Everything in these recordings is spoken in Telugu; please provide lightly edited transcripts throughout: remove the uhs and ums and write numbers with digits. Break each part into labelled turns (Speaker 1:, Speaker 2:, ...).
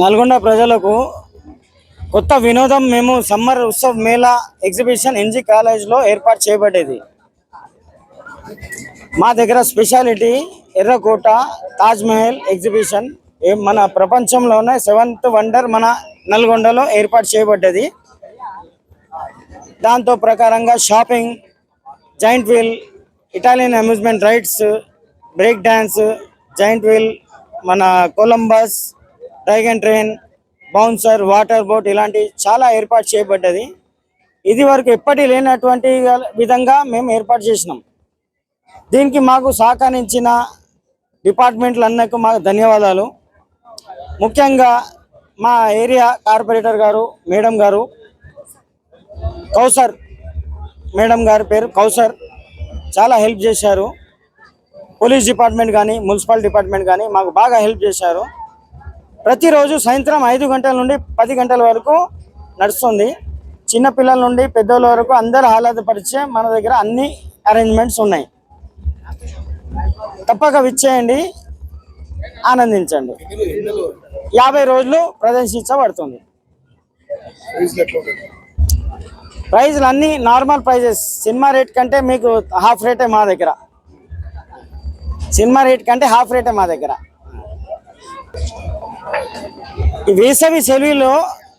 Speaker 1: నల్గొండ ప్రజలకు కొత్త వినోదం మేము summer Utsav Mela exhibition N G కాలేజ్లో ఏర్పాటు చేయబడ్డది. మా దగ్గర స్పెషాలిటీ ఎర్రకోట తాజ్ మహల్ ఎగ్జిబిషన్ మన ప్రపంచంలోనే 7th వండర్ మన నల్గొండలో ఏర్పాటు చేయబడ్డది. దాంతో ప్రకారంగా shopping, giant wheel, Italian amusement rides, break dance, giant wheel, మన Columbus, dragon train, bouncer, water boat ఇలాంటి చాలా ఏర్పాటు చేయబడ్డది. ఇది వరకు ఎప్పటి లేనటువంటి విధంగా మేము ఏర్పాటు చేసినాం. దీనికి మాకు సహకరించిన డిపార్ట్మెంట్లన్నకు మాకు ధన్యవాదాలు. ముఖ్యంగా మా ఏరియా కార్పొరేటర్ గారు మేడం గారు కౌసర్, మేడం గారి పేరు కౌసర్, చాలా హెల్ప్ చేశారు. పోలీస్ డిపార్ట్మెంట్ కానీ మున్సిపల్ డిపార్ట్మెంట్ కానీ మాకు బాగా హెల్ప్ చేశారు. ప్రతిరోజు సాయంత్రం 5 గంటల నుండి 10 గంటల వరకు నడుస్తుంది. చిన్నపిల్లల నుండి పెద్దోళ్ళ వరకు అందరు ఆహ్లాదపరిచే మన దగ్గర అన్ని అరేంజ్మెంట్స్ ఉన్నాయి. తప్పక విచ్చేయండి, ఆనందించండి. 50 రోజులు ప్రదర్శించబడుతుంది. ప్రైజ్లు అన్నీ నార్మల్ ప్రైజెస్. సినిమా రేట్ కంటే మీకు హాఫ్ రేటే మా దగ్గర. సినిమా రేట్ కంటే హాఫ్ రేటే మా దగ్గర. ఈ వేసవి సెలవులో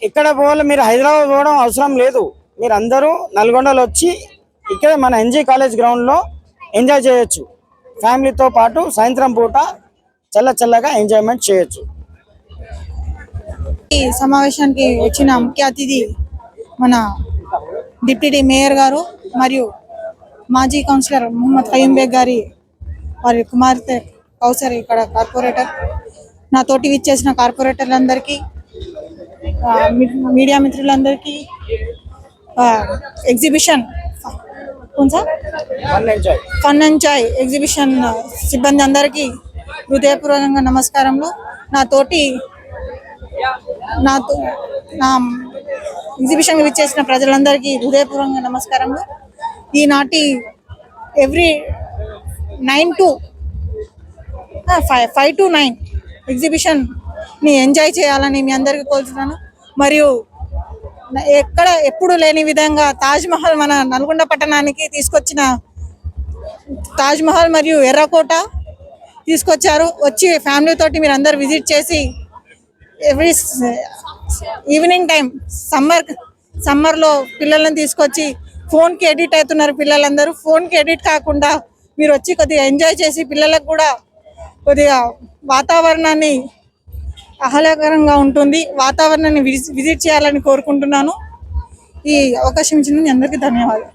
Speaker 1: ఇక్కడ పోవాలి, మీరు హైదరాబాద్ పోవడం అవసరం లేదు. మీరు అందరూ నల్గొండలో వచ్చి ఇక్కడ మన ఎన్జీ కాలేజ్ గ్రౌండ్లో ఎంజాయ్ చేయొచ్చు. ఫ్యామిలీతో పాటు సాయంత్రం పూట చల్లగా ఎంజాయ్మెంట్ చేయొచ్చు.
Speaker 2: ఈ సమావేశానికి వచ్చిన ముఖ్య అతిథి మన డిప్యూటీ మేయర్ గారు మరియు మాజీ కౌన్సిలర్ ముహమ్మద్ ఖయ్యూమ్ బేగ్ గారి వారి కుమార్తె కౌసర్, ఇక్కడ కార్పొరేటర్, నా తోటి విచ్చేసిన కార్పొరేటర్లందరికీ, మీడియా మిత్రులందరికీ, exhibition fun and Joy exhibition సిబ్బంది అందరికీ హృదయపూర్వకంగా నమస్కారములు. నా ఎగ్జిబిషన్ విచ్చేసిన ప్రజలందరికీ హృదయపూర్వకంగా నమస్కారములు. ఈనాటి ఎవ్రీ 5 to 9 ఎగ్జిబిషన్ని ఎంజాయ్ చేయాలని మీ అందరికీ కోరుతున్నాను. మరియు ఎప్పుడు లేని విధంగా తాజ్ మహల్ మన నల్గొండ పట్టణానికి తీసుకొచ్చిన తాజ్ మహల్ మరియు ఎర్రకోట తీసుకొచ్చారు. వచ్చి ఫ్యామిలీ తోటి మీరు అందరు విజిట్ చేసి ఎవ్రీ ఈవినింగ్ టైం సమ్మర్లో పిల్లలను తీసుకొచ్చి ఫోన్కి ఎడిట్ అవుతున్నారు పిల్లలందరూ. ఫోన్కి ఎడిట్ కాకుండా మీరు వచ్చి కొద్దిగా ఎంజాయ్ చేసి పిల్లలకు కూడా కొద్దిగా వాతావరణాన్ని ఆహ్లాదకరంగా ఉంటుంది, వాతావరణాన్ని విజిట్ చేయాలని కోరుకుంటున్నాను. ఈ అవకాశం ఇచ్చిన అందరికీ ధన్యవాదాలు.